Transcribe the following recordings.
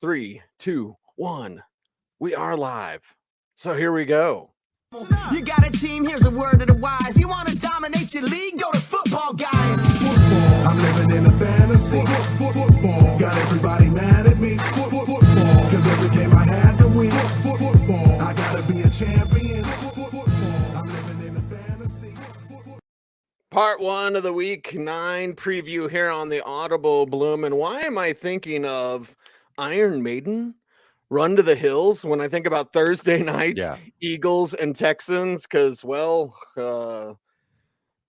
Three, two, one. We are live. So here we go. You got a team, here's a word to the wise. You want to dominate your league? Go to Footballguys. Football, I'm living in a fantasy. Football, got everybody mad at me. Football, cause every game I had to win. Football, I gotta be a champion. Football, I'm living in a fantasy. Part one of the week 9 preview here on the Audible Bloom. And why am I thinking of Iron Maiden? Run to the Hills when I think about Thursday night, Eagles and Texans, because, well,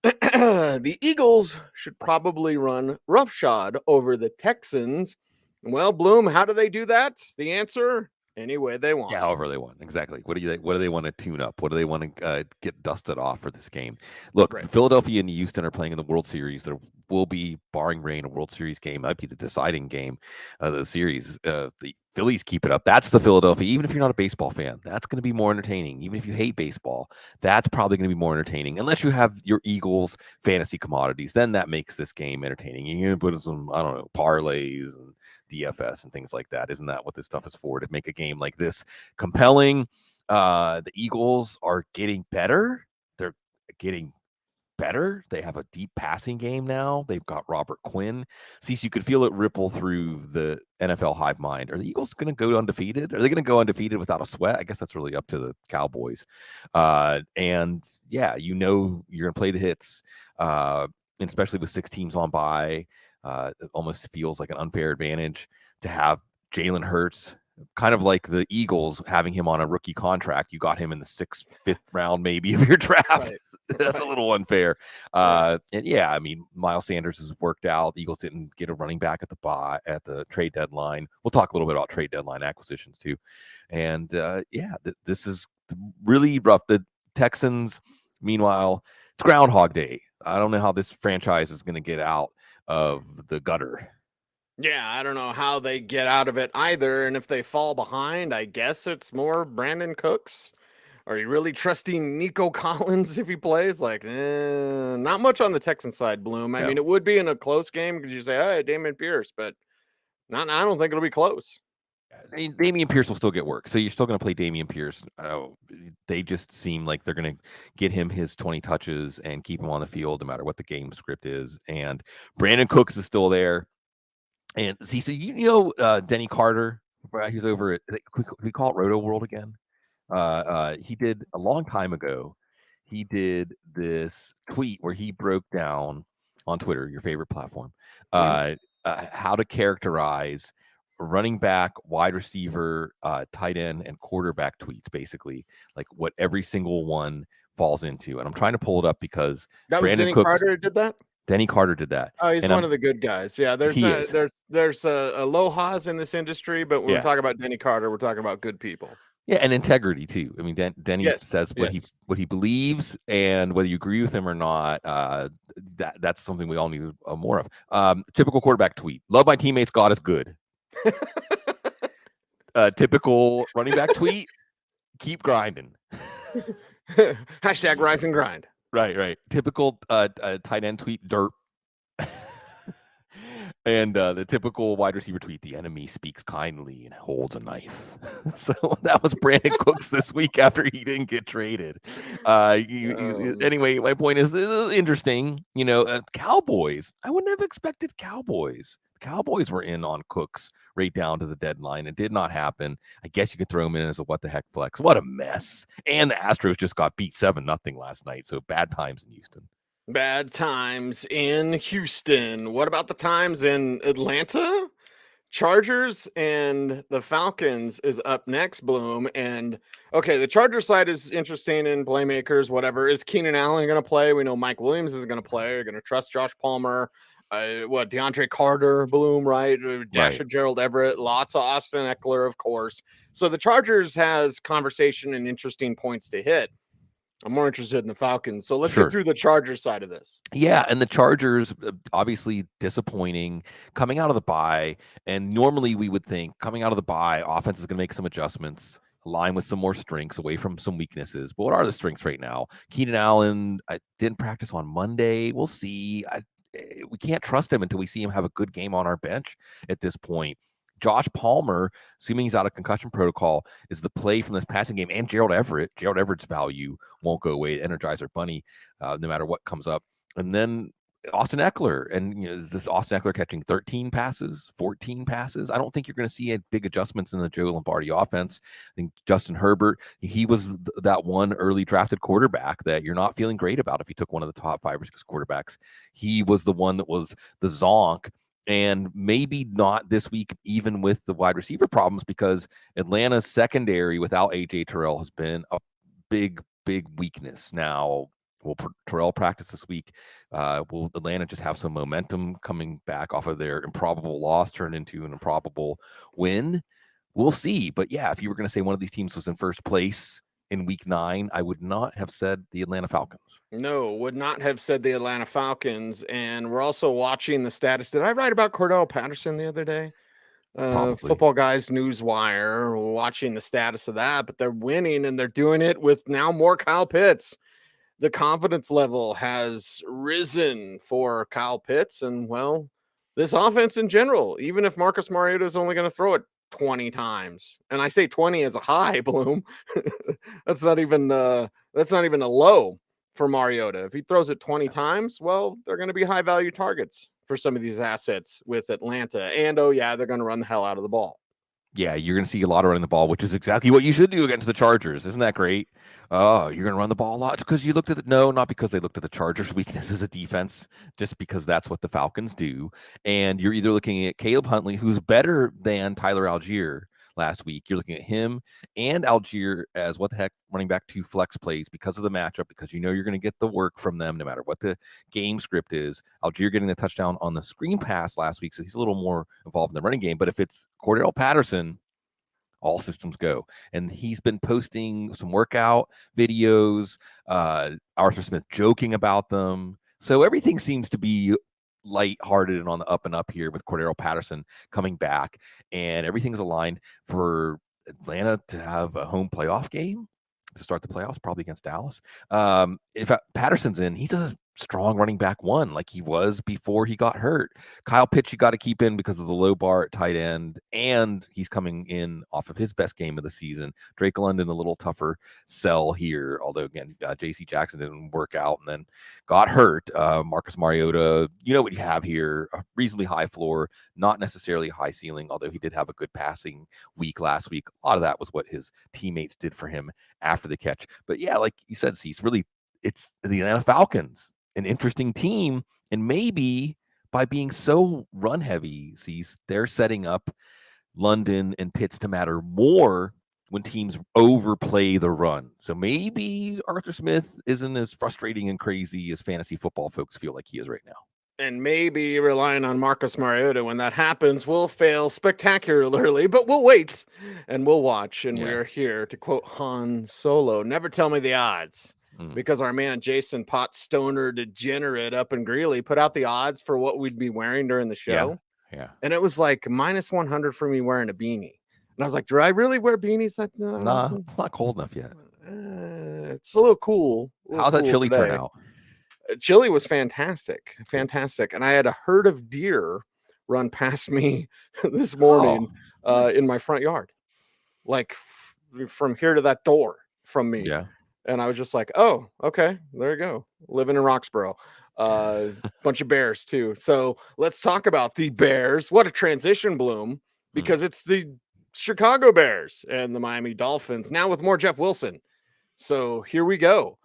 the Eagles should probably run roughshod over the Texans. Well, Bloom, how do they do that? The answer, any way they want. Yeah, however they want. Exactly. What do they want to tune up? What do they want to get dusted off for this game? Look, Right. Philadelphia and Houston are playing in the World Series. There will be, barring rain, a World Series game. That'd be the deciding game of the series. The Phillies keep it up. That's the Philadelphia. Even if you're not a baseball fan, that's going to be more entertaining. Even if you hate baseball, that's probably going to be more entertaining. Unless you have your Eagles fantasy commodities, then that makes this game entertaining. You're going to put in some, I don't know, parlays and DFS and things like that. Isn't that what this stuff is for? To make a game like this compelling. The Eagles are getting better. They're getting better. They have a deep passing game now. They've got Robert Quinn. Cecil, you could feel it ripple through the NFL hive mind. Are the Eagles going to go undefeated? Are they going to go undefeated without a sweat? I guess that's really up to the Cowboys. And yeah, you know you're going to play the hits, especially with 6 teams on bye. It almost feels like an unfair advantage to have Jalen Hurts, kind of like the Eagles having him on a rookie contract. You got him in the 6th, 5th round, maybe, of your draft. Right. That's a little unfair. And yeah, I mean, Miles Sanders has worked out. The Eagles didn't get a running back at the trade deadline. We'll talk a little bit about trade deadline acquisitions too. And this is really rough. The Texans, meanwhile, it's Groundhog Day. I don't know how this franchise is going to get out of the gutter. Yeah, I don't know how they get out of it either. And if they fall behind, I guess it's more Brandon Cooks. Are you really trusting Nico Collins if he plays? Like, not much on the Texan side, Bloom. I mean, it would be in a close game because you say, hey, Dameon Pierce, but I don't think it'll be close. Dameon Pierce will still get work. So you're still going to play Dameon Pierce. They just seem like they're going to get him his 20 touches and keep him on the field no matter what the game script is. And Brandon Cooks is still there. And see, so you know Denny Carter, he's over at, we call it Roto World again. He did a long time ago. He did this tweet where he broke down on Twitter, your favorite platform, how to characterize running back, wide receiver, tight end, and quarterback tweets, basically, like what every single one falls into. And I'm trying to pull it up because that was Brandon Denny Cooks, Carter did that. Denny Carter did that. Oh, he's one of the good guys. Yeah, there's aloha's in this industry, but when we talk about Denny Carter, we're talking about good people. Yeah, and integrity too. I mean, Denny says what he believes, and whether you agree with him or not, that's something we all need more of. Typical quarterback tweet: "Love my teammates. God is good." Typical running back tweet: "Keep grinding." Hashtag rise and grind. Right. Typical tight end tweet: "Dirt." And the typical wide receiver tweet: "The enemy speaks kindly and holds a knife." So that was Brandon Cooks this week after he didn't get traded. Anyway, my point is, this is interesting. You know, Cowboys. I wouldn't have expected Cowboys. The Cowboys were in on Cooks right down to the deadline. It did not happen. I guess you could throw him in as a what the heck flex. What a mess. And the Astros just got beat 7-0 last night. So bad times in Houston. Bad times in Houston. What about the times in Atlanta? Chargers and the Falcons is up next, Bloom. And okay, the Chargers side is interesting in playmakers, whatever. Is Keenan Allen going to play? We know Mike Williams is going to play. You're going to trust Josh Palmer. DeAndre Carter, Bloom, right? Dasha Gerald Everett, lots of Austin Eckler, of course. So the Chargers has conversation and interesting points to hit. I'm more interested in the Falcons. So let's get through the Chargers side of this. Yeah, and the Chargers, obviously disappointing coming out of the bye. And normally we would think coming out of the bye, offense is going to make some adjustments, align with some more strengths away from some weaknesses. But what are the strengths right now? Keenan Allen, I didn't practice on Monday. We'll see. We can't trust him until we see him have a good game on our bench at this point. Josh Palmer, assuming he's out of concussion protocol, is the play from this passing game, and Gerald Everett. Gerald Everett's value won't go away. Energizer Bunny, no matter what comes up. And then Austin Eckler, and is this Austin Eckler catching 13 passes, 14 passes? I don't think you're going to see big adjustments in the Joe Lombardi offense. I think Justin Herbert, he was that one early drafted quarterback that you're not feeling great about if you took one of the top 5 or 6 quarterbacks. He was the one that was the zonk, and maybe not this week, even with the wide receiver problems, because Atlanta's secondary without AJ Terrell has been a big weakness. Now, will Terrell practice this week? Will Atlanta just have some momentum coming back off of their improbable loss turn into an improbable win? We'll see. But yeah, if you were going to say one of these teams was in first place in week 9, I would not have said the Atlanta Falcons. No, would not have said the Atlanta Falcons. And we're also watching the status. Did I write about Cordell Patterson the other day? Footballguys Newswire, we're watching the status of that, but they're winning, and they're doing it with now more Kyle Pitts. The confidence level has risen for Kyle Pitts, and well, this offense in general, even if Marcus Mariota is only going to throw it 20 times, and I say 20 as a high, Bloom, that's not even a low for Mariota. If he throws it 20 times, well, they're going to be high value targets for some of these assets with Atlanta, and oh yeah, they're going to run the hell out of the ball. Yeah, you're going to see a lot of running the ball, which is exactly what you should do against the Chargers. Isn't that great? Oh, you're going to run the ball a lot because you looked at not because they looked at the Chargers' weakness as a defense, just because that's what the Falcons do. And you're either looking at Caleb Huntley, who's better than Tyler Algier last week. You're looking at him and Algier as running back 2 flex plays because of the matchup, because you're going to get the work from them no matter what the game script is. Algier getting the touchdown on the screen pass last week, so he's a little more involved in the running game. But if it's Cordell Patterson, all systems go. And he's been posting some workout videos, Arthur Smith joking about them. So everything seems to be lighthearted and on the up and up here with Cordell Patterson coming back, and everything's aligned for Atlanta to have a home playoff game to start the playoffs, probably against Dallas. If Patterson's in, he's a strong running back 1 like he was before he got hurt. Kyle Pitts you got to keep in because of the low bar at tight end, and he's coming in off of his best game of the season. Drake London a little tougher sell here, although again JC Jackson didn't work out and then got hurt. Marcus Mariota, you know what you have here, a reasonably high floor, not necessarily high ceiling, although he did have a good passing week last week. A lot of that was what his teammates did for him after the catch. But yeah, like you said, Cecil, really it's the Atlanta Falcons, an interesting team, and maybe by being so run heavy, they're setting up London and Pitts to matter more when teams overplay the run. So maybe Arthur Smith isn't as frustrating and crazy as fantasy football folks feel like he is right now. And maybe relying on Marcus Mariota when that happens will fail spectacularly, but we'll wait and we'll watch. And we're here to quote Han Solo, never tell me the odds. Because our man Jason Potts Stoner Degenerate up in Greeley put out the odds for what we'd be wearing during the show. Yeah. And it was like minus 100 for me wearing a beanie. And I was like, do I really wear beanies? Nah, it's not cold enough yet. It's a little cool. How'd that chili turn out? Chili was fantastic. And I had a herd of deer run past me this morning in my front yard. Like from here to that door from me. Yeah. And I was just like, oh, okay, there you go. Living in Roxborough. Bunch of bears too. So let's talk about the Bears. What a transition, Bloom, because it's the Chicago Bears and the Miami Dolphins now with more Jeff Wilson. So here we go.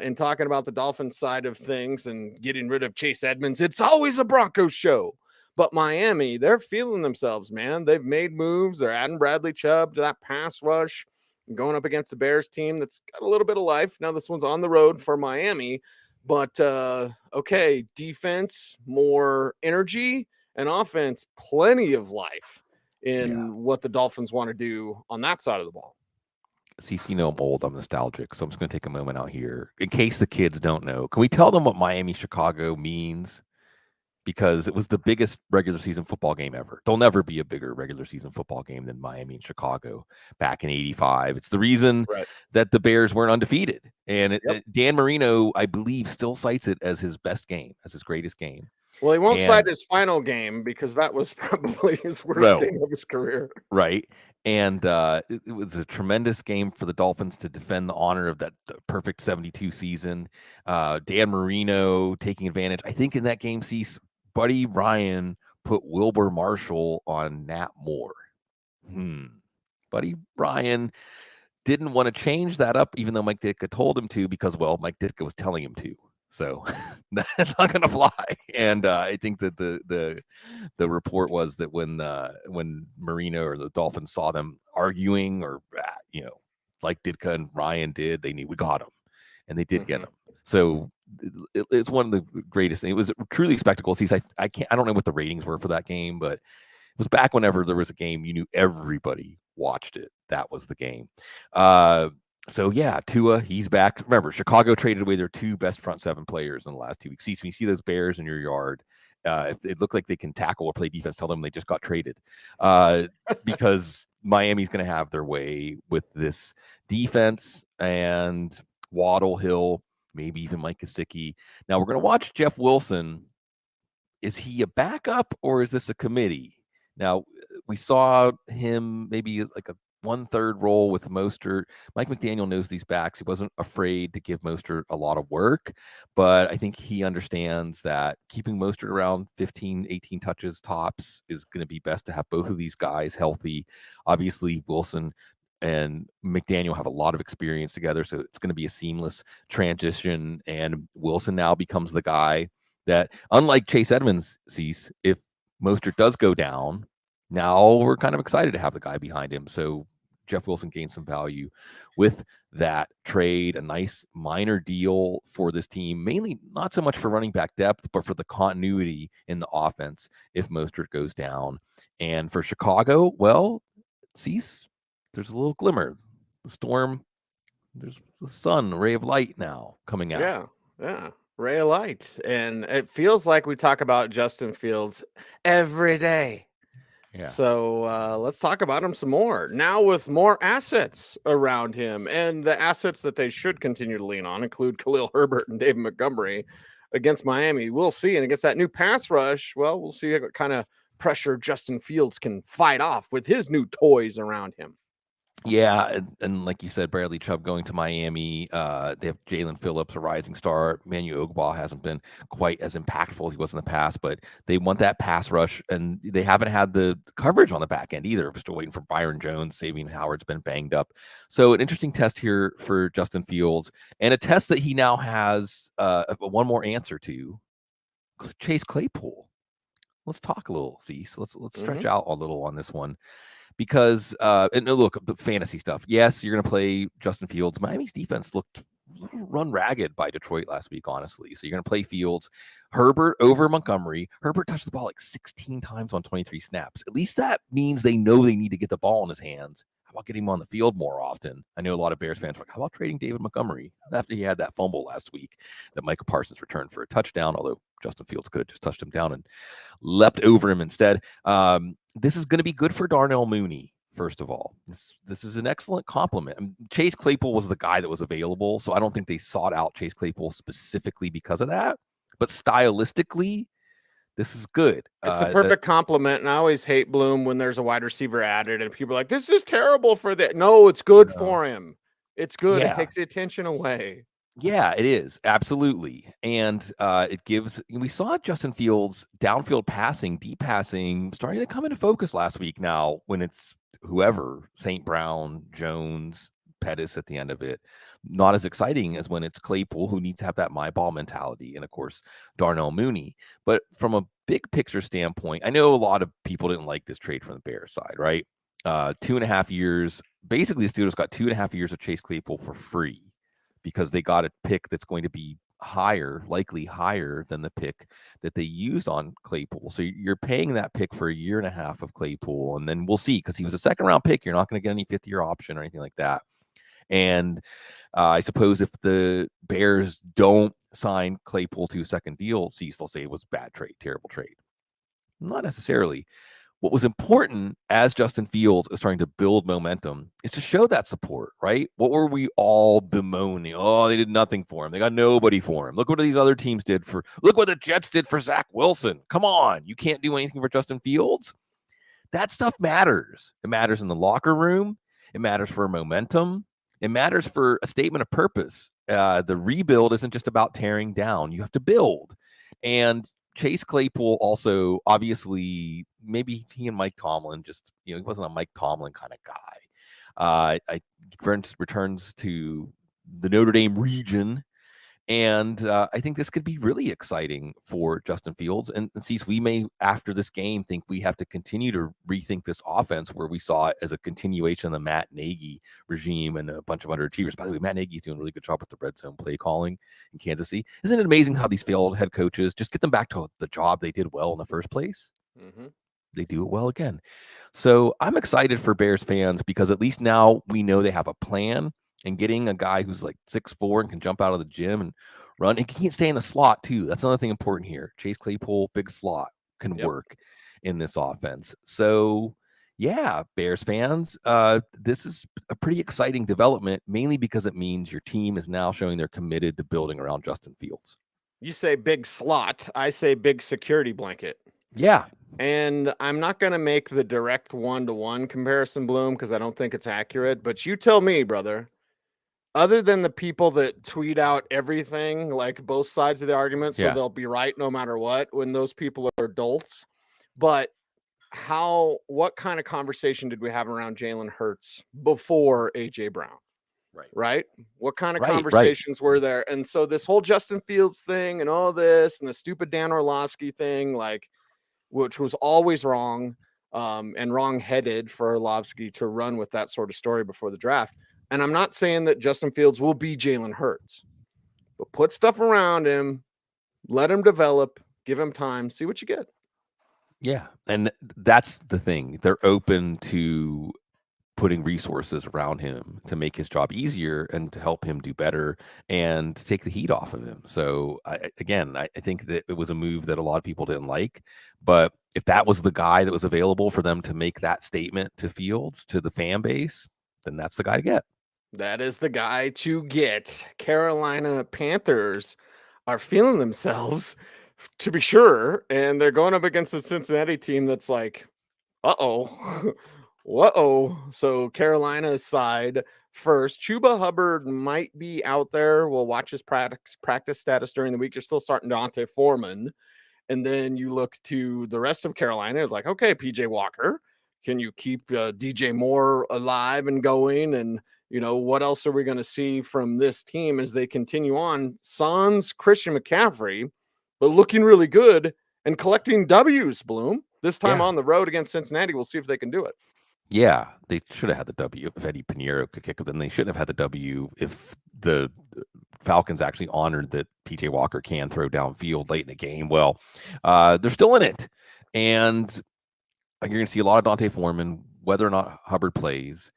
In talking about the Dolphins side of things and getting rid of Chase Edmonds, it's always a Broncos show. But Miami, they're feeling themselves, man. They've made moves. They're adding Bradley Chubb to that pass rush. Going up against the Bears team that's got a little bit of life. Now this one's on the road for Miami, but okay, defense, more energy, and offense, plenty of life in what the Dolphins want to do on that side of the ball. CC, I'm old, I'm nostalgic, so I'm just going to take a moment out here. In case the kids don't know, can we tell them what Miami-Chicago means? Because it was the biggest regular season football game ever. There'll never be a bigger regular season football game than Miami and Chicago back in '85. It's the reason that the Bears weren't undefeated. And Dan Marino, I believe, still cites it as his best game, as his greatest game. Well, he won't And cite his final game because that was probably his worst No. game of his career. right. And it was a tremendous game for the Dolphins to defend the honor of the perfect 72 season. Dan Marino taking advantage. I think in that game, Buddy Ryan put Wilbur Marshall on Nat Moore. Buddy Ryan didn't want to change that up, even though Mike Ditka told him to, because, well, Mike Ditka was telling him to. So that's not going to fly. And I think that the report was that when Marino or the Dolphins saw them arguing, or like Ditka and Ryan did, they knew we got him, and they did get him. So it's one of the greatest things. It was truly a spectacle. I don't know what the ratings were for that game, but it was back whenever there was a game you knew everybody watched it. That was the game. So yeah, Tua, he's back. Remember, Chicago traded away their 2 best front 7 players in the last 2 weeks. See, when you see those Bears in your yard, if it look like they can tackle or play defense, tell them they just got traded, because Miami's going to have their way with this defense, and Waddle, Hill, maybe even Mike Gesicki. Now we're going to watch Jeff Wilson. Is he a backup or is this a committee? Now, we saw him maybe like a 1/3 role with Mostert. Mike McDaniel knows these backs. He wasn't afraid to give Mostert a lot of work, but I think he understands that keeping Mostert around 15, 18 touches tops is going to be best to have both of these guys healthy. Obviously, Wilson and McDaniel have a lot of experience together, so it's going to be a seamless transition, and Wilson now becomes the guy that, unlike Chase Edmonds, sees if Mostert does go down, now we're kind of excited to have the guy behind him. So Jeff Wilson gained some value with that trade, a nice minor deal for this team, mainly not so much for running back depth, but for the continuity in the offense if Mostert goes down. And for Chicago, well, Cease, there's a little glimmer. The storm, there's the sun, a ray of light now coming out. Yeah. Ray of light. And it feels like we talk about Justin Fields every day. Yeah. So let's talk about him some more. Now with more assets around him, and the assets that they should continue to lean on include Khalil Herbert and David Montgomery against Miami. We'll see. And against that new pass rush, well, we'll see what kind of pressure Justin Fields can fight off with his new toys around him. Yeah, and like you said, Bradley Chubb going to Miami. They have Jalen Phillips, a rising star. Manu Ogbah hasn't been quite as impactful as he was in the past, but they want that pass rush, and they haven't had the coverage on the back end either. We're still waiting for Byron Jones. Sabian Howard's been banged up. So an interesting test here for Justin Fields, and a test that he now has one more answer to. Chase Claypool. Let's talk a little, Cease. Let's stretch out a little on this one. Because, and look, the fantasy stuff. Yes, you're going to play Justin Fields. Miami's defense looked run ragged by Detroit last week, honestly. So you're going to play Fields. Herbert over Montgomery. Herbert touched the ball like 16 times on 23 snaps. At least that means they know they need to get the ball in his hands. How about getting him on the field more often? I know a lot of Bears fans are like, how about trading David Montgomery after he had that fumble last week that Micah Parsons returned for a touchdown, although Justin Fields could have just touched him down and leapt over him instead. This is going to be good for Darnell Mooney, first of all. This is an excellent compliment. I mean, Chase Claypool was the guy that was available, so I don't think they sought out Chase Claypool specifically because of that. But stylistically, this is good. It's a perfect compliment, and I always hate Bloom when there's a wide receiver added, and people are like, this is terrible for that. No, it's good for him. It's good. Yeah. It takes the attention away. Yeah, it is. Absolutely. And it gives, we saw Justin Fields downfield passing, deep passing, starting to come into focus last week now when it's whoever, St. Brown, Jones, Pettis at the end of it. Not as exciting as when it's Claypool, who needs to have that my ball mentality, and of course, Darnell Mooney. But from a big picture standpoint, I know a lot of people didn't like this trade from the Bears side, right? 2.5 years. Basically, the Steelers got 2.5 years of Chase Claypool for free, because they got a pick that's going to be likely higher than the pick that they used on Claypool. So you're paying that pick for 1.5 years of Claypool, and then we'll see, because he was a second-round pick. You're not going to get any fifth-year option or anything like that. And I suppose if the Bears don't sign Claypool to a second deal, Cecil will say it was a bad trade, terrible trade. Not necessarily. What was important as Justin Fields is starting to build momentum is to show that support, right? What were we all bemoaning? Oh, they did nothing for him. They got nobody for him. Look what these other teams did for, look what the Jets did for Zach Wilson. Come on. You can't do anything for Justin Fields. That stuff matters. It matters in the locker room. It matters for momentum. It matters for a statement of purpose. The rebuild isn't just about tearing down. You have to build. And Chase Claypool also, obviously, maybe he and Mike Tomlin just, he wasn't a Mike Tomlin kind of guy. I returns to the Notre Dame region. And I think this could be really exciting for Justin Fields. And Cecil, we may, after this game, think we have to continue to rethink this offense where we saw it as a continuation of the Matt Nagy regime and a bunch of underachievers. By the way, Matt Nagy's doing a really good job with the red zone play calling in Kansas City. Isn't it amazing how these failed head coaches just get them back to the job they did well in the first place? Mm-hmm. They do it well again. So I'm excited for Bears fans because at least now we know they have a plan. And getting a guy who's like 6'4" and can jump out of the gym and run, and he can stay in the slot too. That's another thing important here. Chase Claypool, big slot, can work in this offense. So, yeah, Bears fans, this is a pretty exciting development, mainly because it means your team is now showing they're committed to building around Justin Fields. You say big slot. I say big security blanket. Yeah. And I'm not going to make the direct one-to-one comparison, Bloom, because I don't think it's accurate. But you tell me, brother. Other than the people that tweet out everything, like both sides of the argument, so they'll be right no matter what, when those people are adults. But what kind of conversation did we have around Jalen Hurts before A.J. Brown? Right? What kind of conversations were there? And so this whole Justin Fields thing and all this and the stupid Dan Orlovsky thing, like, which was always wrong and wrong-headed for Orlovsky to run with that sort of story before the draft. And I'm not saying that Justin Fields will be Jalen Hurts, but put stuff around him, let him develop, give him time, see what you get. Yeah. And that's the thing. They're open to putting resources around him to make his job easier and to help him do better and to take the heat off of him. So I think that it was a move that a lot of people didn't like, but if that was the guy that was available for them to make that statement to Fields, to the fan base, then that's the guy to get. That is the guy to get. Carolina Panthers are feeling themselves, to be sure, and they're going up against a Cincinnati team that's like, uh-oh. So Carolina's side first. Chuba Hubbard might be out there. We'll watch his practice status during the week. You're still starting Dante Foreman. And then you look to the rest of Carolina. It's like, okay, PJ Walker, can you keep DJ Moore alive and going? And what else are we going to see from this team as they continue on? Sans Christian McCaffrey, but looking really good and collecting W's, Bloom. This time on the road against Cincinnati. We'll see if they can do it. Yeah, they should have had the W if Eddie Pinheiro could kick it. Then they shouldn't have had the W if the Falcons actually honored that PJ Walker can throw downfield late in the game. Well, they're still in it. And you're going to see a lot of Dante Foreman, whether or not Hubbard plays.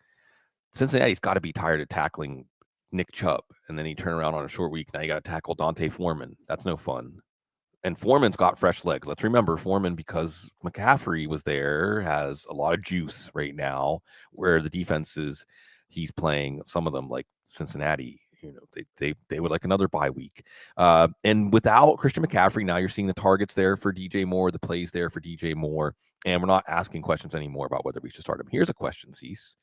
Cincinnati's got to be tired of tackling Nick Chubb, and then he turn around on a short week. Now you got to tackle Dante Foreman. That's no fun. And Foreman's got fresh legs. Let's remember Foreman, because McCaffrey was there, has a lot of juice right now, where the defenses he's playing, some of them like Cincinnati, they would like another bye week. And without Christian McCaffrey, now you're seeing the targets there for DJ Moore, the plays there for DJ Moore, and we're not asking questions anymore about whether we should start him. Here's a question, Cease.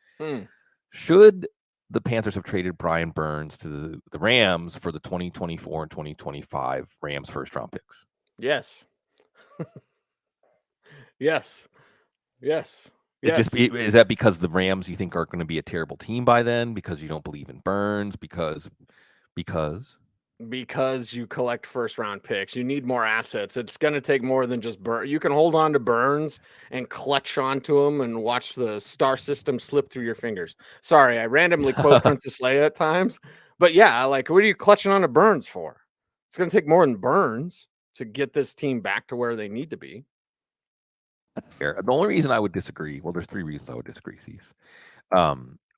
Should the Panthers have traded Brian Burns to the Rams for the 2024 and 2025 Rams first round picks? Yes. Yes. Is that because the Rams you think are going to be a terrible team by then? Because you don't believe in Burns? Because you collect first round picks. You need more assets. It's going to take more than just Burns. You can hold on to Burns and clutch onto him and watch the star system slip through your fingers. Sorry, I randomly quote Princess Leia at times. But yeah, like, what are you clutching on to Burns for? It's going to take more than Burns to get this team back to where they need to be. Fair. The only reason I would disagree, well, there's three reasons I would disagree, Cease.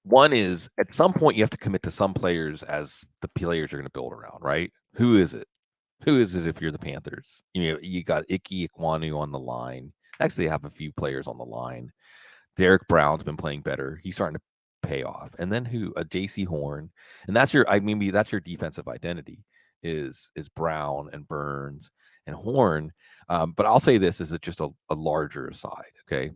One is at some point you have to commit to some players as the players you're going to build around, right? Who is it? If you're the Panthers? You got Ike Ekwonu on the line. Actually, they have a few players on the line. Derek Brown's been playing better. He's starting to pay off. And then who? J.C. Horn, and that's your that's your defensive identity is Brown and Burns and Horn. But I'll say this is just a larger aside. Okay,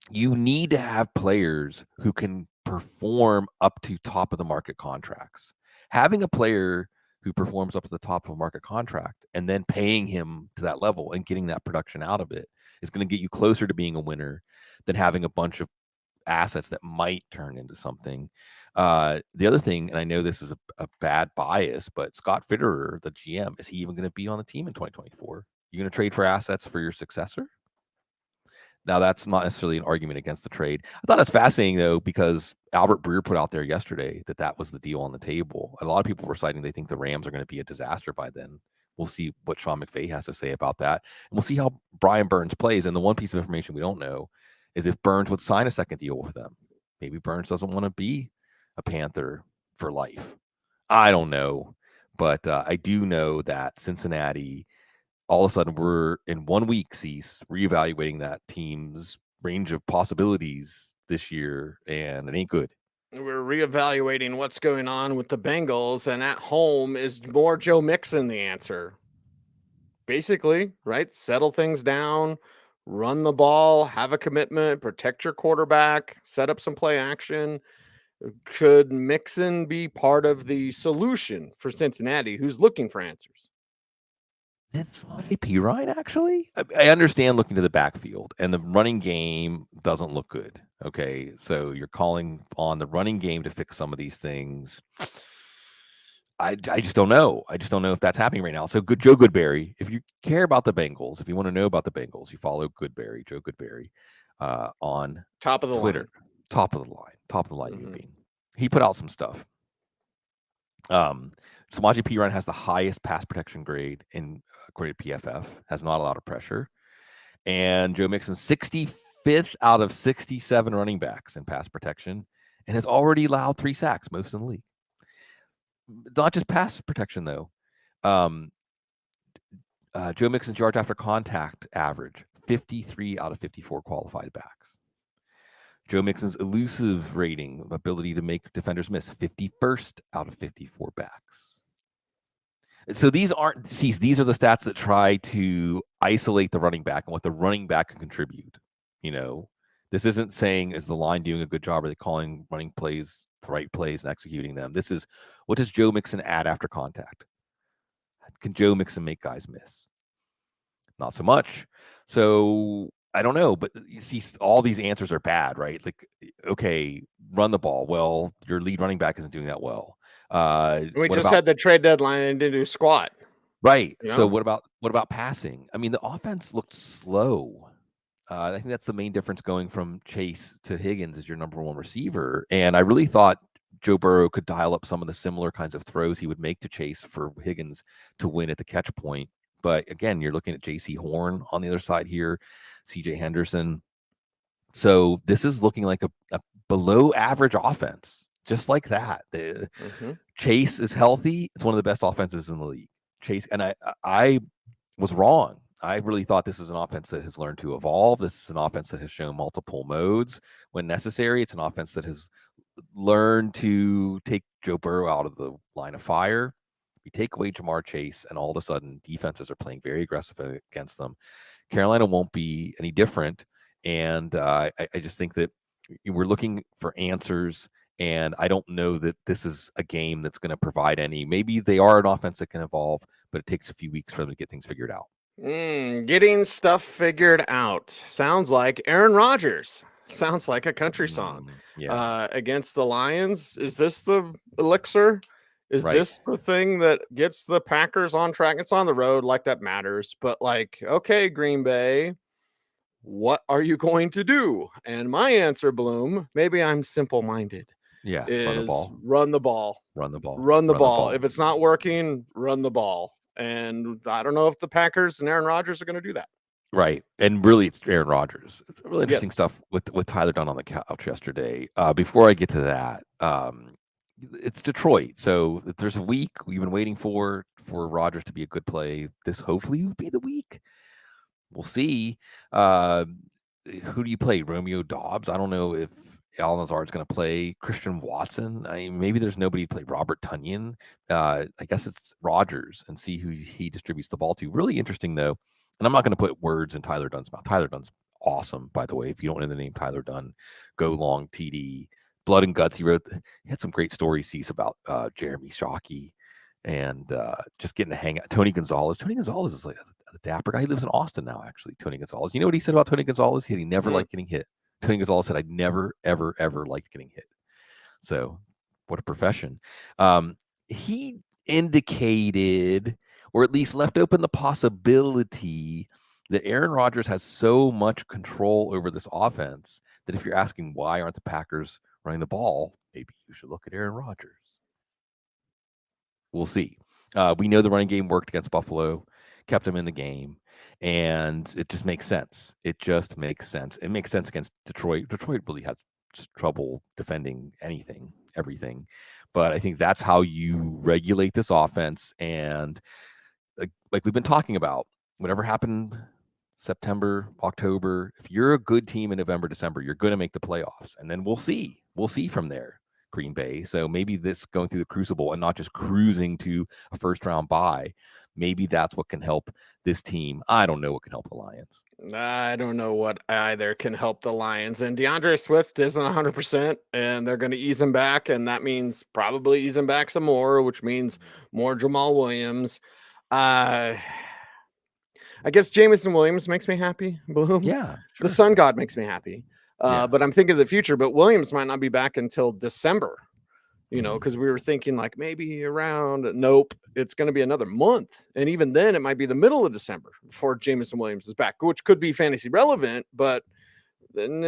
you need to have players who can perform up to top of the market contracts. Having a player who performs up to the top of a market contract and then paying him to that level and getting that production out of it is going to get you closer to being a winner than having a bunch of assets that might turn into something. The other thing, and I know this is a bad bias, but Scott Fitterer, the GM, is he even going to be on the team in 2024? You going to trade for assets for your successor? Now, that's not necessarily an argument against the trade. I thought it was fascinating, though, because Albert Breer put out there yesterday that was the deal on the table. A lot of people were citing they think the Rams are going to be a disaster by then. We'll see what Sean McVay has to say about that. And we'll see how Brian Burns plays. And the one piece of information we don't know is if Burns would sign a second deal with them. Maybe Burns doesn't want to be a Panther for life. I don't know. But I do know that Cincinnati, all of a sudden, we're in 1 week, Cease, reevaluating that team's range of possibilities this year, and it ain't good. We're reevaluating what's going on with the Bengals, and at home is more Joe Mixon the answer. Basically, right? Settle things down, run the ball, have a commitment, protect your quarterback, set up some play action. Could Mixon be part of the solution for Cincinnati, who's looking for answers? It's P. Ryan, actually. I understand looking to the backfield, and the running game doesn't look good. Okay, so you're calling on the running game to fix some of these things. I just don't know. I just don't know if that's happening right now. So Joe Goodberry, if you care about the Bengals, if you want to know about the Bengals, you follow Joe Goodberry, on Top of the Twitter. line. Top of the line. Moving. He put out some stuff. Samaje Perine has the highest pass protection grade according to PFF, has not a lot of pressure. And Joe Mixon, 65th out of 67 running backs in pass protection, and has already allowed 3 sacks, most in the league. Not just pass protection, though. Joe Mixon's yards after contact average, 53 out of 54 qualified backs. Joe Mixon's elusive rating, ability to make defenders miss, 51st out of 54 backs. So these are the stats that try to isolate the running back and what the running back can contribute. This isn't saying, is the line doing a good job? Are they calling running plays, the right plays, and executing them? This is, what does Joe Mixon add after contact? Can Joe Mixon make guys miss? Not so much. So I don't know, but you see, all these answers are bad, right? Like, okay, run the ball. Well, your lead running back isn't doing that well. We just had the trade deadline and didn't do squat. Right. So what about passing? I mean, the offense looked slow. I think that's the main difference going from Chase to Higgins as your number one receiver. And I really thought Joe Burrow could dial up some of the similar kinds of throws he would make to Chase for Higgins to win at the catch point. But again, you're looking at J.C. Horn on the other side here, C.J. Henderson. So this is looking like a below average offense, just like that. Chase is healthy. It's one of the best offenses in the league. Chase, and I was wrong. I really thought this is an offense that has learned to evolve. This is an offense that has shown multiple modes when necessary. It's an offense that has learned to take Joe Burrow out of the line of fire. You take away Jamar Chase, and all of a sudden, defenses are playing very aggressive against them. Carolina won't be any different. And I just think that we're looking for answers, and I don't know that this is a game that's going to provide any. Maybe they are an offense that can evolve, but it takes a few weeks for them to get things figured out. Getting stuff figured out. Sounds like Aaron Rodgers. Sounds like a country song. Against the Lions. Is this the elixir? Is this the thing that gets the Packers on track? It's on the road, like that matters. But okay, Green Bay, what are you going to do? And my answer, Bloom, maybe I'm simple-minded. Is run the ball. Run the ball. If it's not working, run the ball. And I don't know if the Packers and Aaron Rodgers are going to do that. Right. And really, it's Aaron Rodgers. Really interesting stuff with Tyler Dunn on the couch yesterday. Before I get to that, it's Detroit. So there's a week we've been waiting for Rodgers to be a good play. This hopefully would be the week. We'll see. Who do you play? Romeo Dobbs? I don't know if Alan Lazard's going to play. Christian Watson? Maybe there's nobody to play. Robert Tunyon? I guess it's Rodgers, and see who he distributes the ball to. Really interesting, though. And I'm not going to put words in Tyler Dunn's mouth. Tyler Dunn's awesome, by the way. If you don't know the name Tyler Dunn, go long TD. Blood and Guts. He had some great stories, Cease, about Jeremy Shockey and just getting to hang out. Tony Gonzalez. Tony Gonzalez is like the dapper guy. He lives in Austin now, actually. Tony Gonzalez. You know what he said about Tony Gonzalez? He never liked getting hit. Tony Gonzalez said, "I never, ever, ever liked getting hit." So, what a profession. He indicated, or at least left open the possibility, that Aaron Rodgers has so much control over this offense that if you're asking why aren't the Packers running the ball, maybe you should look at Aaron Rodgers. We'll see. We know the running game worked against Buffalo, kept them in the game, and it just makes sense. It just makes sense. It makes sense against Detroit. Detroit really has just trouble defending anything, everything. But I think that's how you regulate this offense. And like we've been talking about, whatever happened September, October, if you're a good team in November, December, you're going to make the playoffs. And then we'll see. We'll see from there. Green Bay. So maybe this going through the crucible and not just cruising to a first round bye. Maybe that's what can help this team. I don't know what can help the Lions. I don't know what either can help the Lions. And DeAndre Swift isn't 100%, and they're going to ease him back, and that means probably ease him back some more, which means more Jamal Williams. I guess Jameson Williams makes me happy. Bloom. Yeah, sure. The sun god makes me happy. But I'm thinking of the future. But Williams might not be back until December, because we were thinking like maybe around. Nope, it's going to be another month, and even then, it might be the middle of December before Jameson Williams is back, which could be fantasy relevant. But then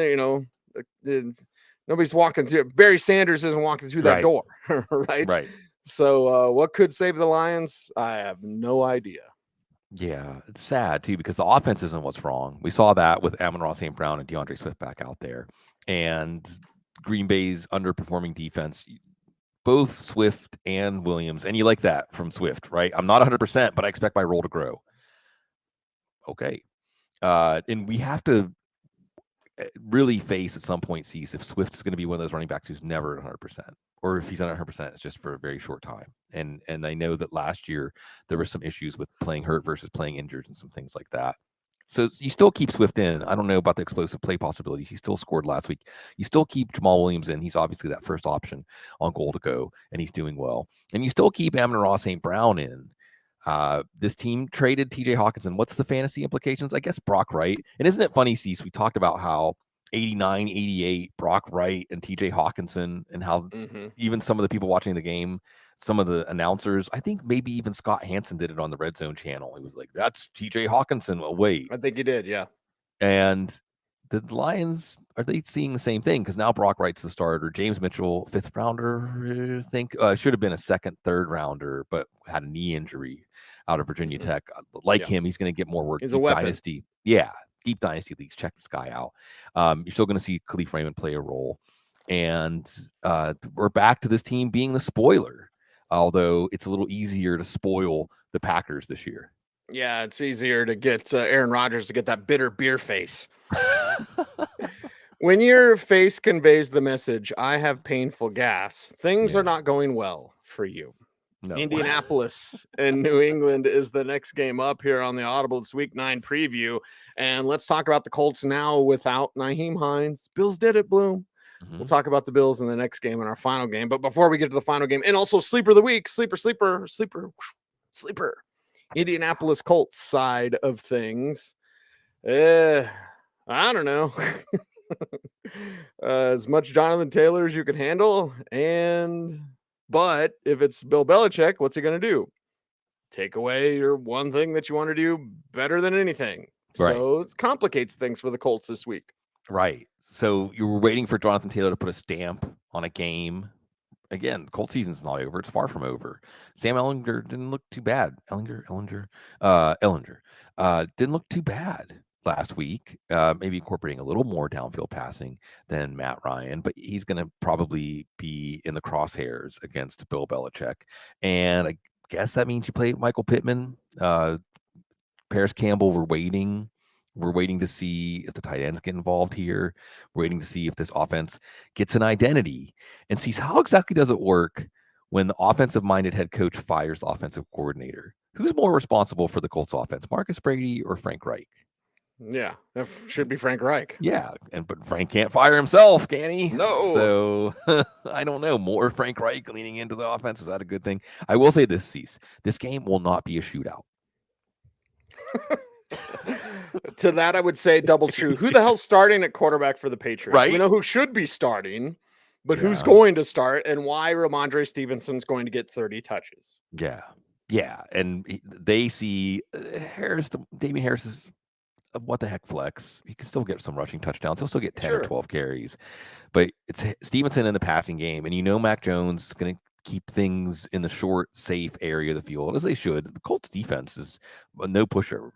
nobody's walking through. Barry Sanders isn't walking through that door, right? Right. So, what could save the Lions? I have no idea. Yeah, it's sad too because the offense isn't what's wrong. We saw that with Amon-Ra St. Brown and DeAndre Swift back out there, and Green Bay's underperforming defense. Both Swift and Williams, and you like that from Swift, right? I'm not 100%, but I expect my role to grow. Okay, and we have to really face at some point, Cease, if Swift is going to be one of those running backs who's never at 100%. Or if he's not 100%, it's just for a very short time. And I know that last year there were some issues with playing hurt versus playing injured and some things like that. So you still keep Swift in. I don't know about the explosive play possibilities. He still scored last week. You still keep Jamal Williams in. He's obviously that first option on goal to go, and he's doing well. And you still keep Amon-Ra St. Brown in. This team traded TJ Hawkinson. What's the fantasy implications? I guess Brock Wright. And isn't it funny, Cease? We talked about how 89, 88, Brock Wright and TJ Hawkinson, and how even some of the people watching the game, some of the announcers, I think maybe even Scott Hansen did it on the Red Zone channel. He was like, that's TJ Hawkinson. Well, wait. I think he did, yeah. And the Lions, are they seeing the same thing? Because now Brock Wright's the starter. James Mitchell, fifth rounder, I think, should have been a second, third rounder, but had a knee injury out of Virginia Tech. Like him, he's going to get more work. He's a weapon. Dynasty. Yeah. Deep dynasty leagues, check this guy out. You're still going to see Khalif Raymond play a role, and we're back to this team being the spoiler. Although it's a little easier to spoil the Packers this year. Yeah, it's easier to get Aaron Rodgers to get that bitter beer face. When your face conveys the message, "I have painful gas," things are not going well for you. No. Indianapolis and New England is the next game up here on the Audible. It's Week 9 preview. And let's talk about the Colts now without Nyheim Hines. Bills did it, Bloom. We'll talk about the Bills in the next game, in our final game. But before we get to the final game, and also Sleeper of the Week, Sleeper. Indianapolis Colts side of things. I don't know. As much Jonathan Taylor as you can handle, but if it's Bill Belichick, what's he going to do? Take away your one thing that you want to do better than anything. Right. So it complicates things for the Colts this week. Right. So you were waiting for Jonathan Taylor to put a stamp on a game. Again, Colts season's not over. It's far from over. Sam Ehlinger didn't look too bad. Ehlinger didn't look too bad last week, maybe incorporating a little more downfield passing than Matt Ryan, but he's going to probably be in the crosshairs against Bill Belichick. And I guess that means you play Michael Pittman. Paris Campbell, we're waiting. We're waiting to see if the tight ends get involved here. We're waiting to see if this offense gets an identity and sees how exactly does it work when the offensive-minded head coach fires the offensive coordinator. Who's more responsible for the Colts offense, Marcus Brady or Frank Reich? Yeah, that should be Frank Reich. Yeah, but Frank can't fire himself, can he? No. So I don't know. More Frank Reich leaning into the offense, is that a good thing? I will say this, Cease. This game will not be a shootout. To that, I would say double true. Who the hell's starting at quarterback for the Patriots? Right? We know who should be starting, but who's Yeah. going to start and why Ramondre Stevenson's going to get 30 touches. Yeah. Yeah. And they see Damian Harris is what the heck flex. He can still get some rushing touchdowns. He'll still get 10 or Sure. 12 carries. But it's Stevenson in the passing game. And Mac Jones is going to keep things in the short, safe area of the field, as they should. The Colts defense is no pushover.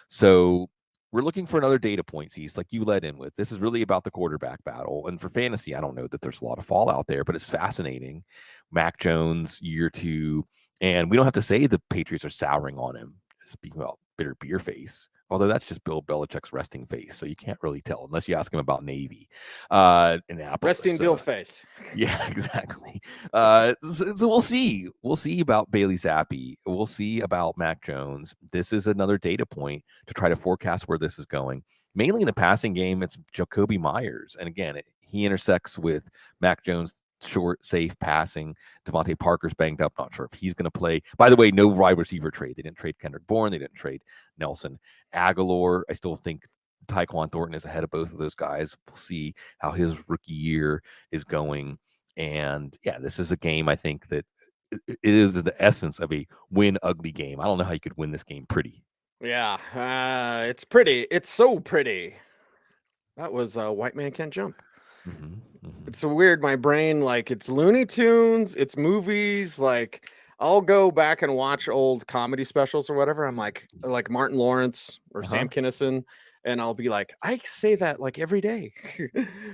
So we're looking for another data point, Cease, like you led in with. This is really about the quarterback battle. And for fantasy, I don't know that there's a lot of fallout there, but it's fascinating. Mac Jones, year 2. And we don't have to say the Patriots are souring on him. Speaking about bitter beer face. Although that's just Bill Belichick's resting face, so you can't really tell unless you ask him about Navy. Annapolis, Resting Bill face. Yeah, exactly. So we'll see. We'll see about Bailey Zappi. We'll see about Mac Jones. This is another data point to try to forecast where this is going. Mainly in the passing game, it's Jacoby Myers. And again, he intersects with Mac Jones' short, safe passing. Devontae Parker's banged up. Not sure if he's going to play. By the way, no wide receiver trade. They didn't trade Kendrick Bourne. They didn't trade Nelson Aguilar. I still think Tyquan Thornton is ahead of both of those guys. We'll see how his rookie year is going. And yeah, this is a game I think that it is the essence of a win ugly game. I don't know how you could win this game pretty. Yeah, it's pretty. It's so pretty. That was White Man Can't Jump. It's so weird. My brain, like, it's Looney Tunes, it's movies. Like, I'll go back and watch old comedy specials or whatever. I'm like Martin Lawrence or Sam Kinison, and I'll be like, I say that like every day.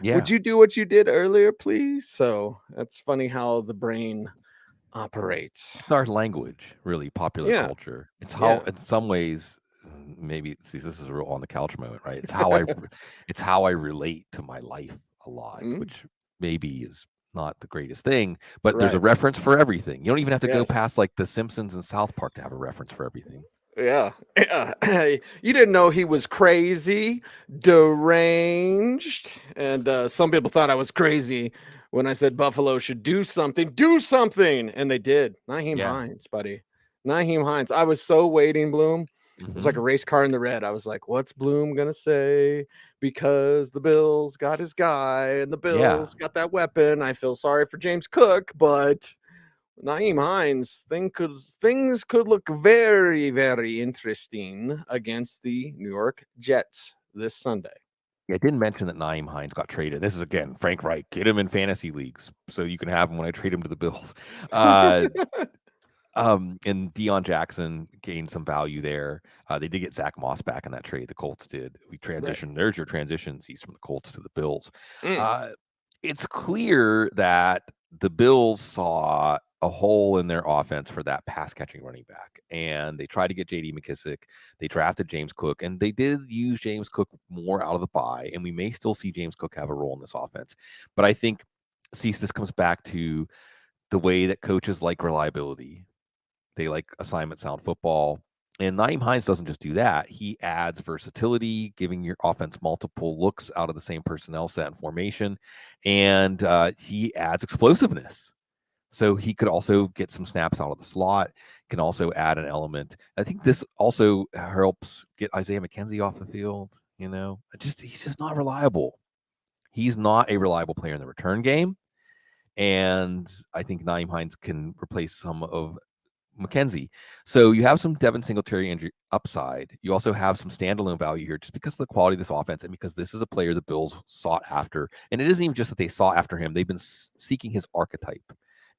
Yeah. Would you do what you did earlier, please? So that's funny how the brain operates. It's our language, really, popular Yeah. culture. It's how, Yeah. in some ways, maybe see, this is a real on the couch moment, right? It's how I relate to my life a lot, which maybe is not the greatest thing, but there's a Right. reference for everything. You don't even have to go Yes. past like The Simpsons and South Park to have a reference for everything. Yeah. You didn't know he was crazy, deranged, and some people thought I was crazy when I said Buffalo should do something, and they did. Naheem Yeah. Hines, buddy. Naheem Hines. I was so waiting, Bloom. It was like a race car in the red. I was like, what's Bloom gonna say? Because the Bills got his guy and the Bills got that weapon. I feel sorry for James Cook, but Naeem Hines, things could look very, very interesting against the New York Jets this Sunday. I didn't mention that Naeem Hines got traded. This is, again, Frank Reich. Get him in fantasy leagues so you can have him when I trade him to the Bills. And Deion Jackson gained some value there. They did get Zach Moss back in that trade. The Colts did. We transitioned. Right. There's your transitions. He's from the Colts to the Bills. It's clear that the Bills saw a hole in their offense for that pass catching running back. And they tried to get J.D. McKissick. They drafted James Cook, and they did use James Cook more out of the bye. And we may still see James Cook have a role in this offense. But I think, Cease, this comes back to the way that coaches like reliability. They like assignment sound football. And Naeem Hines doesn't just do that. He adds versatility, giving your offense multiple looks out of the same personnel set and formation. And he adds explosiveness. So he could also get some snaps out of the slot, can also add an element. I think this also helps get Isaiah McKenzie off the field. He's just not reliable. He's not a reliable player in the return game. And I think Naeem Hines can replace some of McKenzie. So you have some Devin Singletary injury upside. You also have some standalone value here just because of the quality of this offense and because this is a player the Bills sought after. And it isn't even just that they sought after him. They've been seeking his archetype.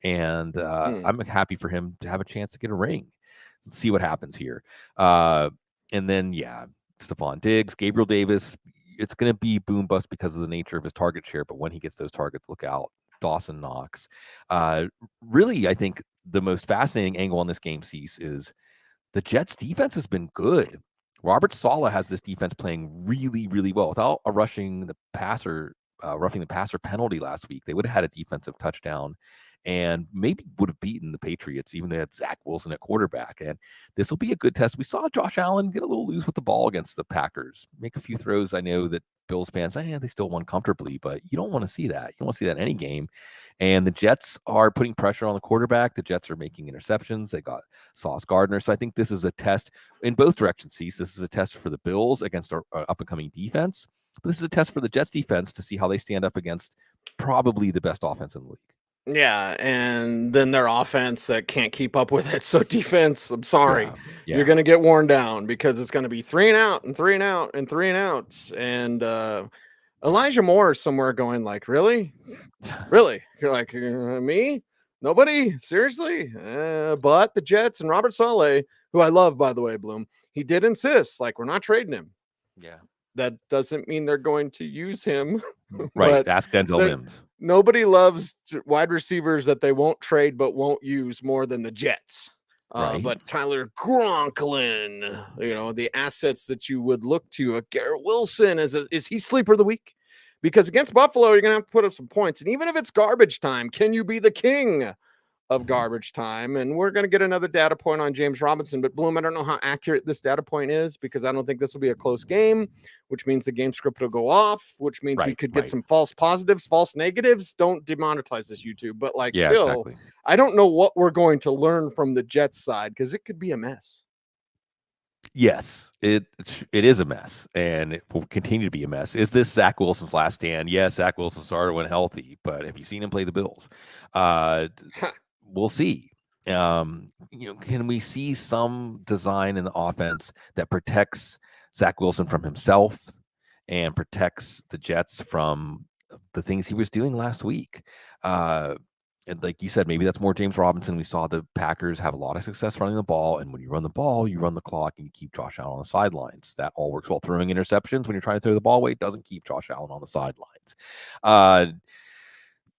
And I'm happy for him to have a chance to get a ring. Let's see what happens here. And then, Stephon Diggs, Gabriel Davis, it's going to be boom bust because of the nature of his target share. But when he gets those targets, look out. Dawson Knox. Really, I think the most fascinating angle on this game, Cease, is the Jets defense has been good. Robert Saleh has this defense playing really, really well without a roughing the passer penalty last week. They would have had a defensive touchdown and maybe would have beaten the Patriots, even though they had Zach Wilson at quarterback. And this will be a good test. We saw Josh Allen get a little loose with the ball against the Packers, make a few throws. I know that Bills fans, they still won comfortably, but you don't want to see that. You don't want to see that in any game. And the Jets are putting pressure on the quarterback. The Jets are making interceptions. They got Sauce Gardner. So I think this is a test in both directions. This is a test for the Bills against our up-and-coming defense. But this is a test for the Jets defense to see how they stand up against probably the best offense in the league. Yeah, and then their offense that can't keep up with it. So defense, I'm sorry, you're going to get worn down because it's going to be 3 and out and 3 and out and 3 and out. And Elijah Moore is somewhere going like, really? Really? You're like, me? Nobody? Seriously? But the Jets and Robert Saleh, who I love, by the way, Bloom, he did insist, like, we're not trading him. Yeah. That doesn't mean they're going to use him. Right. Ask Denzel Mims. Nobody loves wide receivers that they won't trade but won't use more than the Jets. Right. But Tyler Gronklin, the assets that you would look to. Garrett Wilson, is he sleeper of the week? Because against Buffalo, you're going to have to put up some points. And even if it's garbage time, can you be the king of garbage time? And we're going to get another data point on James Robinson. But Bloom, I don't know how accurate this data point is because I don't think this will be a close game, which means the game script will go off, which means we could get some false positives, false negatives. Don't demonetize this, YouTube. But exactly. I don't know what we're going to learn from the Jets side because it could be a mess. Yes, it is a mess, and it will continue to be a mess. Is this Zach Wilson's last stand? Yes, Zach Wilson started when healthy, but have you seen him play the Bills? We'll see. Can we see some design in the offense that protects Zach Wilson from himself and protects the Jets from the things he was doing last week? And like you said, maybe that's more James Robinson. We saw the Packers have a lot of success running the ball. And when you run the ball, you run the clock and you keep Josh Allen on the sidelines. That all works well. Throwing interceptions when you're trying to throw the ball away doesn't keep Josh Allen on the sidelines.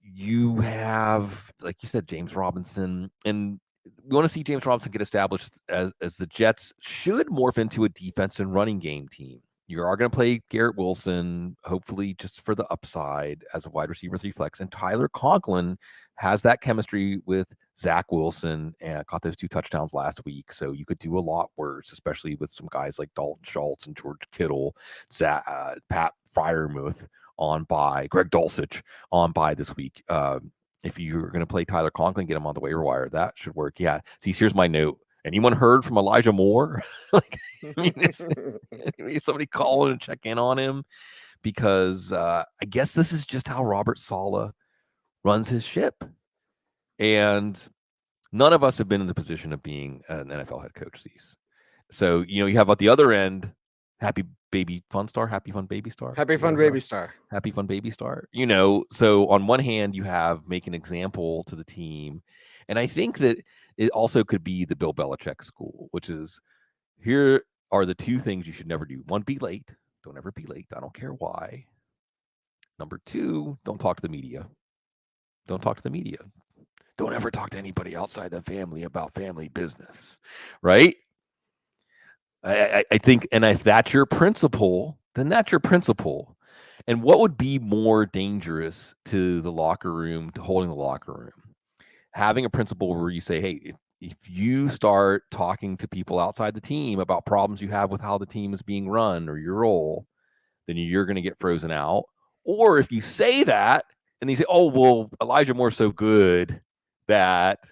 You have, like you said, James Robinson. And we want to see James Robinson get established as the Jets should morph into a defense and running game team. You are going to play Garrett Wilson, hopefully just for the upside as a wide receiver 3 flex. And Tyler Conklin has that chemistry with Zach Wilson and caught those 2 touchdowns last week. So you could do a lot worse, especially with some guys like Dalton Schultz and George Kittle, Pat Freiermuth on bye, Greg Dulcich on bye this week. If you're going to play Tyler Conklin, get him on the waiver wire. That should work. Yeah. See, here's my note. Anyone heard from Elijah Moore? Somebody call and check in on him because I guess this is just how Robert Saleh runs his ship. And none of us have been in the position of being an NFL head coach. So, you have at the other end, happy fun baby star. So on one hand, you have make an example to the team. And I think that it also could be the Bill Belichick school, which is here are the 2 things you should never do. 1, be late. Don't ever be late. I don't care why. Number 2, don't talk to the media. Don't ever talk to anybody outside the family about family business, right? I think, and if that's your principle, then that's your principle. And what would be more dangerous to the locker room, to holding the locker room? Having a principle where you say, hey, if you start talking to people outside the team about problems you have with how the team is being run or your role, then you're going to get frozen out. Or if you say that and they say, oh, well, Elijah Moore's so good that,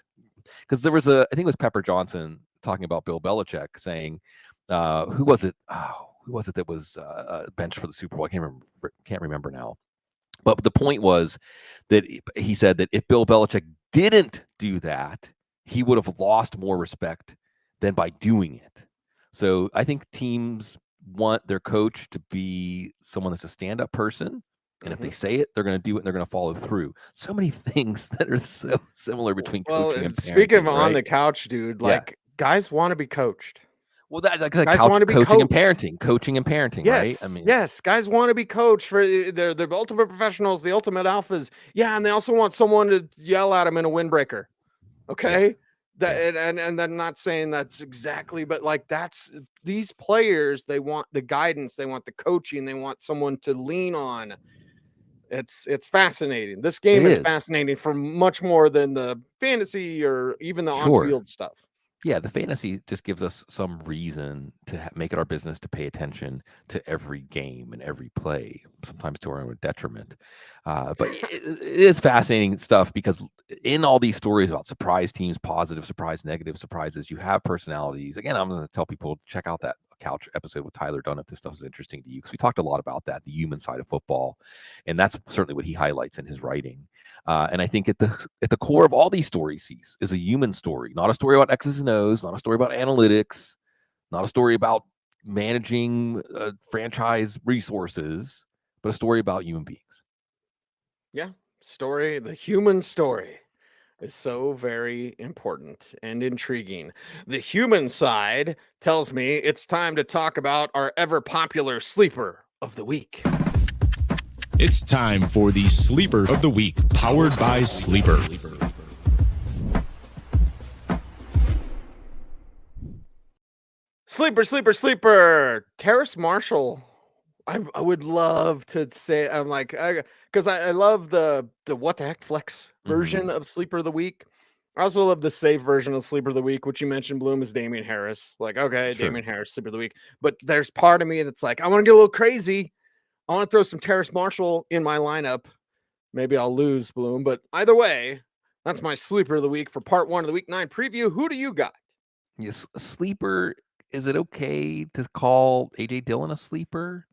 because there was I think it was Pepper Johnson talking about Bill Belichick saying, who was it that was benched for the Super Bowl? I can't remember now. But the point was that he said that if Bill Belichick didn't do that, he would have lost more respect than by doing it. So I think teams want their coach to be someone that's a stand-up person. And if they say it, they're going to do it and they're going to follow through. So many things that are so similar between coaching and parenting. Speaking of on the couch, dude, guys want to be coached. Well, that's like coaching and parenting, yes, right? I mean, yes, guys want to be coached for they're the ultimate professionals, the ultimate alphas. Yeah, and they also want someone to yell at them in a windbreaker. Okay, That and I'm not saying that's exactly, but like that's these players, they want the guidance, they want the coaching, they want someone to lean on. It's fascinating. This game is fascinating for much more than the fantasy or even the on-field stuff. Yeah, the fantasy just gives us some reason to make it our business to pay attention to every game and every play, sometimes to our own detriment. But it is fascinating stuff because in all these stories about surprise teams, positive surprise, negative surprises, you have personalities. Again, I'm going to tell people, check out that couch episode with Tyler Dunn if this stuff is interesting to you, because we talked a lot about that, the human side of football, and that's certainly what he highlights in his writing. And I think at the core of all these stories is a human story, not a story about X's and O's, not a story about analytics, not a story about managing franchise resources, but a story about human beings. Yeah, story, the human story is so very important and intriguing. The human side tells me it's time to talk about our ever popular sleeper of the week. It's time for the Sleeper of the Week, powered by Sleeper. Sleeper. Terrace Marshall. I would love to say, I'm like, because I love the what the heck flex version of Sleeper of the Week. I also love the safe version of Sleeper of the Week, which you mentioned, Bloom, is Damian Harris. Like, okay, sure. Damian Harris, Sleeper of the Week. But there's part of me that's like, I want to get a little crazy. I want to throw some Terrace Marshall in my lineup. Maybe I'll lose, Bloom. But either way, that's my Sleeper of the Week for part 1 of the Week 9 preview. Who do you got? Yes, sleeper. Is it okay to call AJ Dillon a sleeper?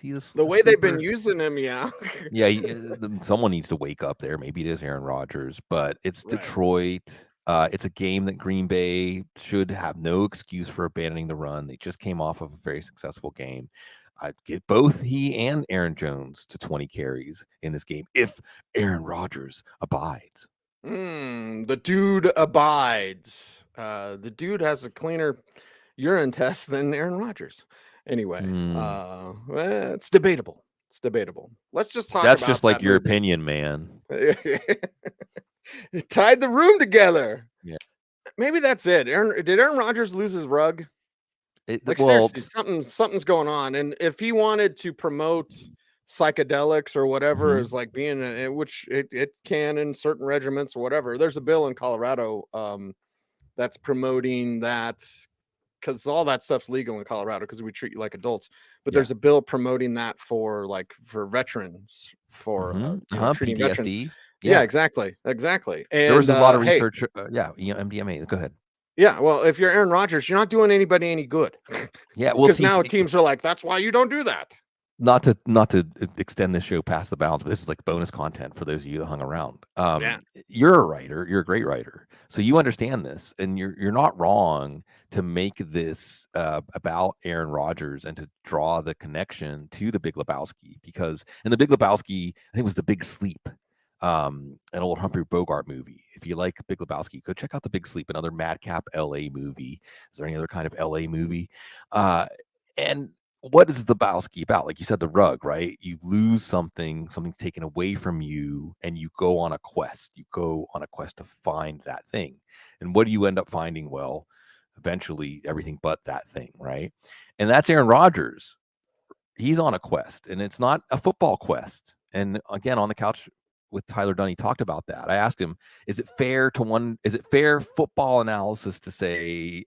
The way they've been using him, yeah. Someone needs to wake up there. Maybe it is Aaron Rodgers, but it's Detroit. It's a game that Green Bay should have no excuse for abandoning the run. They just came off of a very successful game. I'd get both he and Aaron Jones to 20 carries in this game if Aaron Rodgers abides. The dude abides. The dude has a cleaner urine test than Aaron Rodgers. Anyway, it's debatable. Let's just talk That's about just like your opinion, man. It tied the room together. Yeah. Maybe that's it. Did Aaron Rodgers lose his rug? Seriously, something's going on. And if he wanted to promote psychedelics or whatever is like being which it can in certain regiments or whatever, there's a bill in Colorado that's promoting that, because all that stuff's legal in Colorado because we treat you like adults. But there's a bill promoting that for veterans, for treating PTSD. veterans. Yeah, exactly. And there was a lot of research. MDMA. Go ahead. Yeah, well, if you're Aaron Rodgers, you're not doing anybody any good. Yeah, well, because now teams are like, that's why you don't do that. Not to extend this show past the bounds, but this is like bonus content for those of you that hung around. You're a writer. You're a great writer, so you understand this, and you're not wrong to make this about Aaron Rodgers and to draw the connection to the Big Lebowski, because in the Big Lebowski, I think it was The Big Sleep, an old Humphrey Bogart movie. If you like Big Lebowski, go check out The Big Sleep, another madcap LA movie. Is there any other kind of LA movie? And what is the Lebowski about? Like you said, the rug, right? You lose something's taken away from you, and you go on a quest. You go on a quest to find that thing. And what do you end up finding? Well, eventually everything but that thing, right? And that's Aaron Rodgers. He's on a quest, and it's not a football quest. And again, on the couch with Tyler Dunn, he talked about that. I asked him, is it fair football analysis to say,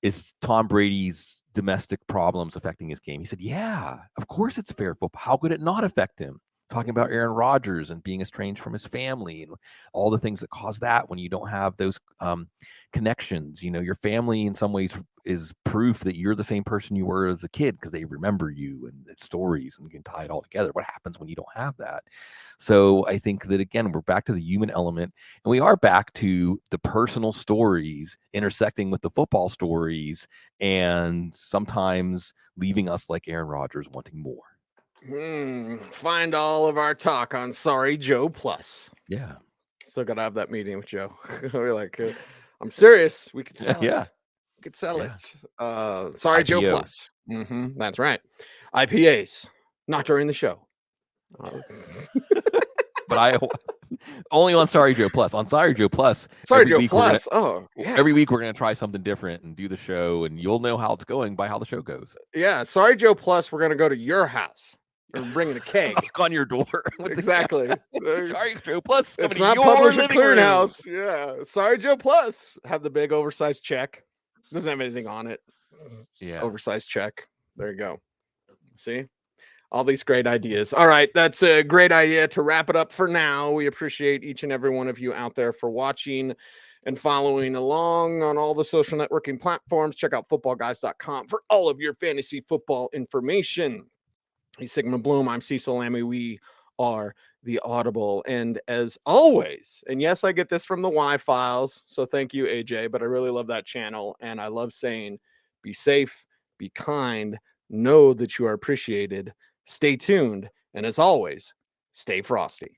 is Tom Brady's domestic problems affecting his game? He said, yeah, of course it's fair football. How could it not affect him? Talking about Aaron Rodgers and being estranged from his family and all the things that cause that when you don't have those connections. You know, your family in some ways is proof that you're the same person you were as a kid because they remember you and it's stories, and you can tie it all together. What happens when you don't have that? So I think that, again, we're back to the human element, and we are back to the personal stories intersecting with the football stories, and sometimes leaving us like Aaron Rodgers wanting more. Find all of our talk on Sorry Joe Plus. Yeah. Still got to have that meeting with Joe. We're like, I'm serious. We could sell it. We could sell it. Sorry IPO. Joe Plus. That's right. IPAs. Not during the show. But Only on Sorry Joe Plus. On Sorry Joe Plus, Sorry, every Joe week we're gonna- Plus. Oh, yeah. every week we're going to try something different and do the show, and you'll know how it's going by how the show goes. Yeah. Sorry, Joe Plus. We're going to go to your house. We're bringing a keg. Knock on your door. with the- Exactly. Sorry Joe Plus. It's coming to not your Publisher living room. Clearinghouse. Yeah. Sorry, Joe Plus. Have the big oversized check. Doesn't have anything on it. Yeah. Oversized check. There you go. See? All these great ideas. All right. That's a great idea to wrap it up for now. We appreciate each and every one of you out there for watching and following along on all the social networking platforms. Check out footballguys.com for all of your fantasy football information. He's Sigmund Bloom. I'm Cecil Lammey. We are the Audible. And as always, and yes, I get this from the Y files. So thank you, AJ, but I really love that channel. And I love saying, be safe, be kind, know that you are appreciated, stay tuned, and as always, stay frosty.